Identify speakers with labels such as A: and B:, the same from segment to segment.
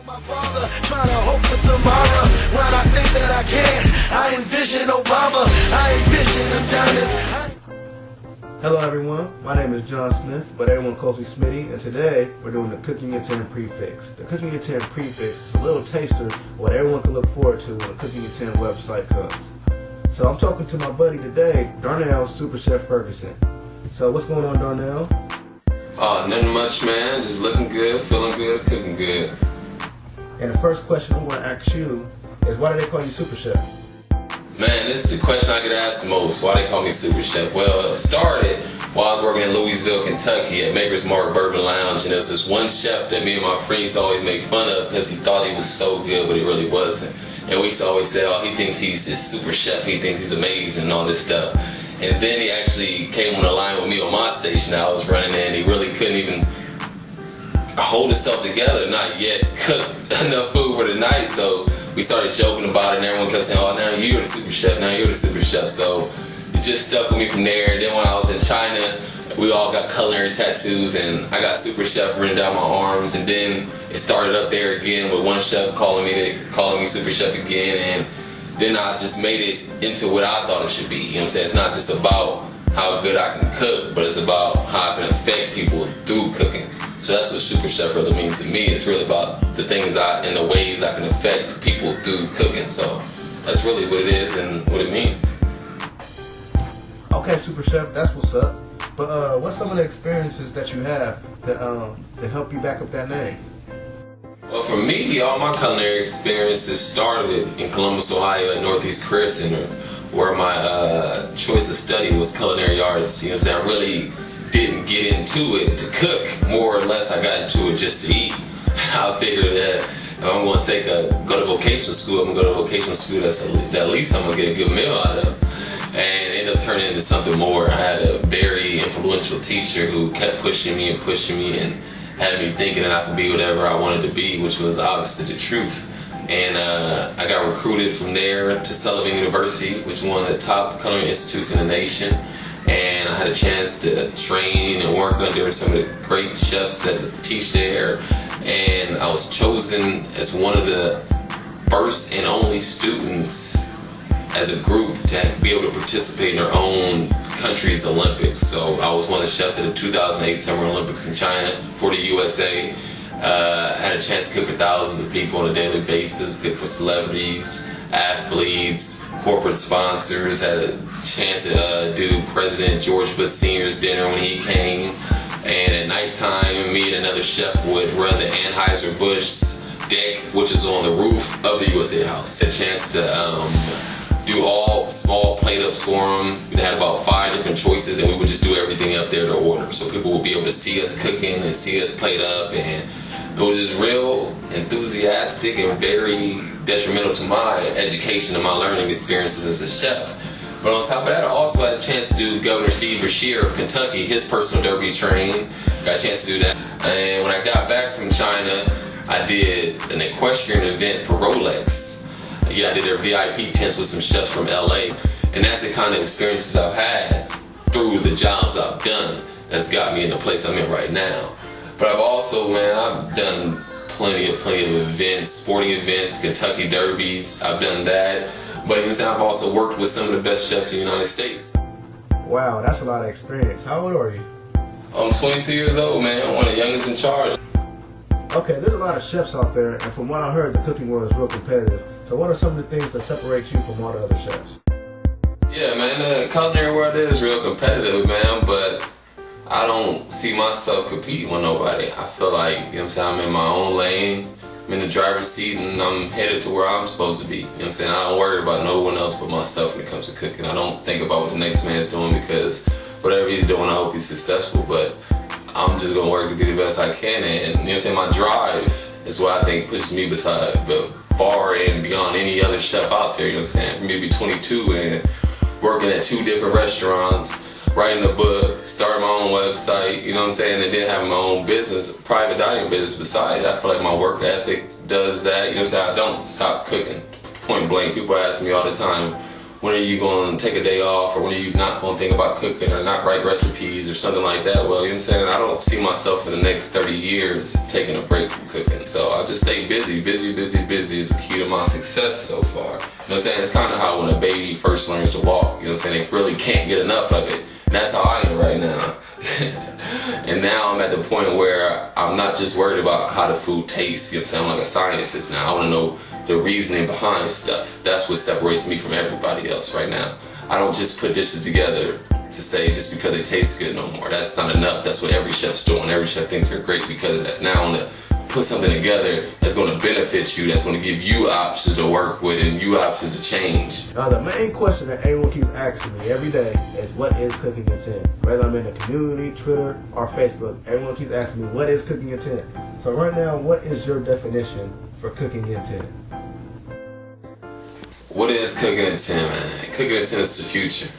A: My father trying to hope for tomorrow. When I think that I can, I envision Obama. I envision them diamonds.
B: Hello everyone, my name is John Smith, but everyone calls me Smitty, and today we're doing the Cooking in 10 Prefix. The Cooking in 10 Prefix is a little taster of what everyone can look forward to when the Cooking in 10 website comes. So I'm talking to my buddy today, Darnell Super Chef Ferguson. So what's going on, Darnell?
C: Nothing much, man. Just looking good, feeling good, cooking good.
B: And the first question I'm going to ask you is, why do they call you Super Chef?
C: Man, this is the question I get asked the most. Why they call me Super Chef? Well, it started while I was working in Louisville, Kentucky at Maker's Mark Bourbon Lounge, and there's this one chef that me and my friends always make fun of because he thought he was so good, but he really wasn't. And we used to always say, oh, he thinks he's this super chef, he thinks he's amazing and all this stuff. And then he actually came on the line with me on my station I was running in. He really couldn't even hold himself together, not yet cook enough food for the night. So we started joking about it, and everyone kept saying, oh, now you're the super chef, now you're the super chef. So it just stuck with me from there. Then when I was in China, we all got culinary tattoos, and I got super chef written down my arms. And then it started up there again with one chef calling me super chef again. And then I just made it into what I thought it should be. You know what I'm saying? It's not just about how good I can cook, but it's about how I can affect people through cooking. So that's what super chef really means to me. It's really about the things and the ways I can affect people through cooking. So that's really what it is and what it means.
B: Okay, Super Chef, that's what's up. But what's some of the experiences that you have that help you back up that name?
C: Well, for me, all my culinary experiences started in Columbus, Ohio at Northeast Career Center, where my choice of study was culinary arts. You know what I'm saying? I really didn't get into it to cook. More or less, I got into it just to eat. I figured that if I'm going to go to vocational school, I'm going to go to vocational school that at least I'm going to get a good meal out of. And it ended up turning into something more. I had a very influential teacher who kept pushing me and had me thinking that I could be whatever I wanted to be, which was obviously the truth. And I got recruited from there to Sullivan University, which is one of the top culinary institutes in the nation. And I had a chance to train and work under some of the great chefs that teach there. And I was chosen as one of the first and only students as a group to be able to participate in their own country's Olympics. So I was one of the chefs at the 2008 Summer Olympics in China for the USA. Had a chance to cook for thousands of people on a daily basis, cook for celebrities, athletes, corporate sponsors. Had a chance to do President George Bush Sr.'s dinner when he came. And at nighttime, me and another chef would run the Anheuser-Busch deck, which is on the roof of the USA House. Had a chance to do all small plate-ups for them. We had about 5 different choices, and we would just do everything up there to order. So people would be able to see us cooking and see us plate up, and it was just real enthusiastic and very detrimental to my education and my learning experiences as a chef. But on top of that, I also had a chance to do Governor Steve Beshear of Kentucky, his personal derby training. Got a chance to do that. And when I got back from China, I did an equestrian event for Rolex. Yeah, I did their VIP tents with some chefs from LA. And that's the kind of experiences I've had through the jobs I've done that's got me in the place I'm in right now. But I've also, man, I've done plenty of events, sporting events, Kentucky derbies. I've done that. But you know, I've also worked with some of the best chefs in the United States.
B: Wow, that's a lot of experience. How old are you?
C: I'm 22 years old, man. I'm one of the youngest in charge.
B: Okay, there's a lot of chefs out there, and from what I heard, the cooking world is real competitive. So what are some of the things that separate you from all the other chefs?
C: Yeah, man, the culinary world is real competitive, man, but I don't see myself competing with nobody. I feel like, you know what I'm saying, I'm in my own lane, I'm in the driver's seat, and I'm headed to where I'm supposed to be. You know what I'm saying? I don't worry about no one else but myself when it comes to cooking. I don't think about what the next man's doing, because whatever he's doing, I hope he's successful, but I'm just gonna work to be the best I can. And you know what I'm saying, my drive is what I think pushes me far and beyond any other chef out there. You know what I'm saying? For me to be 22 and working at 2 different restaurants, writing a book, starting my own website, you know what I'm saying, and then having my own business, private dining business beside it. I feel like my work ethic does that. You know what I'm saying? I don't stop cooking. Point blank, people ask me all the time, when are you going to take a day off, or when are you not going to think about cooking or not write recipes or something like that. Well, you know what I'm saying, I don't see myself in the next 30 years taking a break from cooking. So I just stay busy is the key to my success so far. You know what I'm saying? It's kind of how when a baby first learns to walk, you know what I'm saying, they really can't get enough of it. And that's how I am right now. And now I'm at the point where I'm not just worried about how the food tastes, you know what I'm saying, I'm like a scientist now. I want to know the reasoning behind stuff. That's what separates me from everybody else right now. I don't just put dishes together to say just because they taste good no more. That's not enough. That's what every chef's doing. Every chef thinks they're great because of that. Now I want to put something together that's going to benefit you, that's going to give you options to work with and you options to change.
B: Now the main question that everyone keeps asking me every day is, what is cooking at 10? Whether I'm in the community, Twitter, or Facebook, everyone keeps asking me, what is cooking at 10? So right now, what is your definition for cooking at 10?
C: What is cooking at 10, man? Cooking at 10 is the future.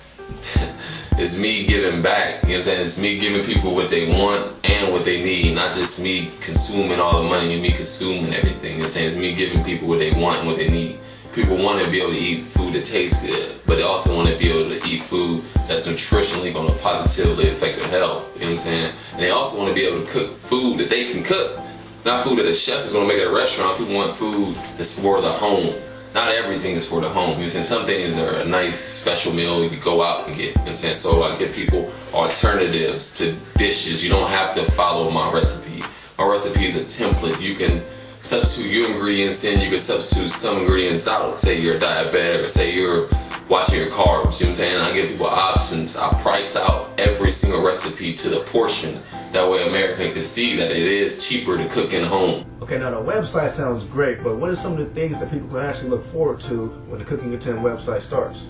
C: It's me giving back, you know what I'm saying? It's me giving people what they want and what they need, not just me consuming all the money and me consuming everything. You know what I'm saying? It's me giving people what they want and what they need. People want to be able to eat food that tastes good, but they also want to be able to eat food that's nutritionally going to positively affect their health, you know what I'm saying? And they also want to be able to cook food that they can cook, not food that a chef is going to make at a restaurant. People want food that's for the home. Not everything is for the home. You know what I'm saying? Some things are a nice special meal you could go out and get. You know what I'm saying? So I give people alternatives to dishes. You don't have to follow my recipe. My recipe is a template. You can substitute your ingredients in. You can substitute some ingredients out. Say you're diabetic, or say you're watching your carbs. You know what I'm saying? I give people options. I price out every single recipe to the portion. That way America can see that it is cheaper to cook in home.
B: Okay, now the website sounds great, but what are some of the things that people can actually look forward to when the Cooking at 10 website starts?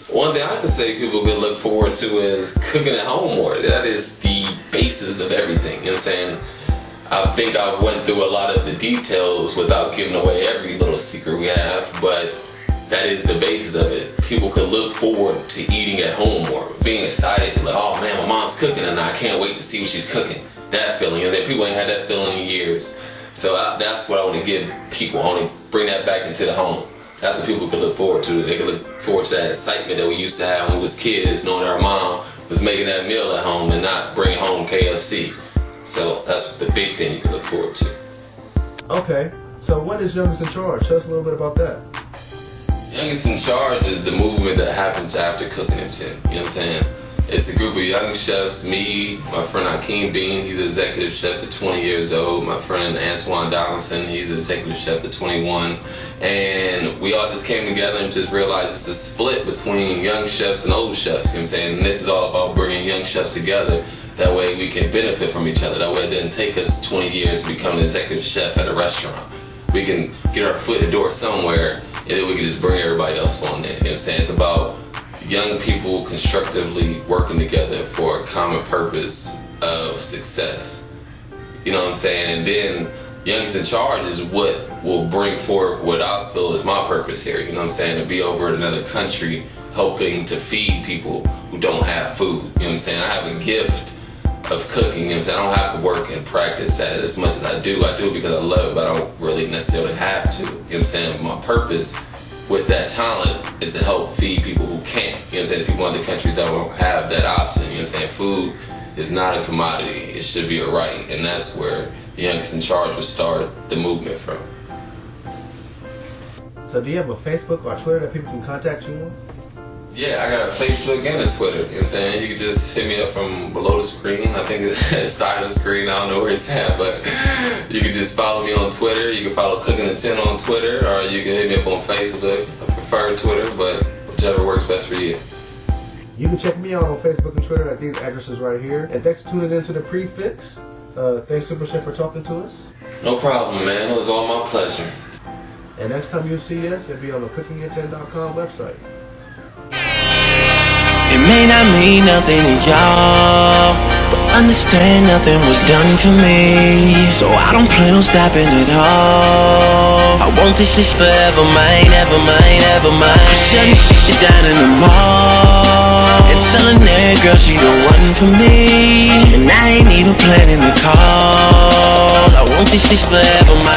C: One thing I can say people can look forward to is cooking at home more. That is the basis of everything, you know what I'm saying? I think I went through a lot of the details without giving away every little secret we have, but that is the basis of it. People could look forward to eating at home more, being excited, like, oh man, my mom's cooking and I can't wait to see what she's cooking. That feeling, you know what I'm saying? People ain't had that feeling in years. So that's what I want to give people. I want to bring that back into the home. That's what people can look forward to. They can look forward to that excitement that we used to have when we was kids, knowing our mom was making that meal at home and not bring home KFC. So that's the big thing you can look forward to.
B: Okay, so what is Youngest in Charge? Tell us a little bit about that.
C: Youngest in Charge is the movement that happens after Cooking at 10. You know what I'm saying? It's a group of young chefs, me, my friend Hakeem Bean, he's an executive chef at 20 years old, my friend Antoine Donaldson, he's an executive chef at 21, and we all just came together and just realized it's a split between young chefs and old chefs, you know what I'm saying? And this is all about bringing young chefs together. That way we can benefit from each other. That way it didn't take us 20 years to become an executive chef at a restaurant. We can get our foot in the door somewhere, and then we can just bring everybody else on there. You know what I'm saying? It's about young people constructively working together for a common purpose of success. You know what I'm saying? And then Youngest in Charge is what will bring forth what I feel is my purpose here. You know what I'm saying? To be over in another country helping to feed people who don't have food. You know what I'm saying? I have a gift of cooking, you know what I'm saying? I don't have to work and practice at it as much as I do. I do it because I love it, but I don't really necessarily have to. You know what I'm saying? My purpose with that talent is to help feed people who can't. You know what I'm saying? People in the country that don't have that option. You know what I'm saying? Food is not a commodity. It should be a right. And that's where the Youngest in Charge would start the movement from.
B: So do you have a Facebook or Twitter that people can contact you on?
C: Yeah, I got a Facebook and a Twitter, you know what I'm saying? You can just hit me up from below the screen. I think it's side of the screen, I don't know where it's at, but you can just follow me on Twitter. You can follow Cooking at 10 on Twitter, or you can hit me up on Facebook. I prefer Twitter, but whichever works best for you.
B: You can check me out on Facebook and Twitter at these addresses right here. And thanks for tuning in to the Prefix. Thanks, Super Chef, for talking to us.
C: No problem, man. It was all my pleasure.
B: And next time you see us, it'll be on the cookingat10.com website.
D: It may not mean nothing to y'all, but understand nothing was done for me, so I don't plan on stopping at all. I want this shit forever, mine, ever mine, ever mine. I'm shutting shit down in the mall and telling that girl she the one for me, and I ain't even planning the call. I want this shit forever, mine.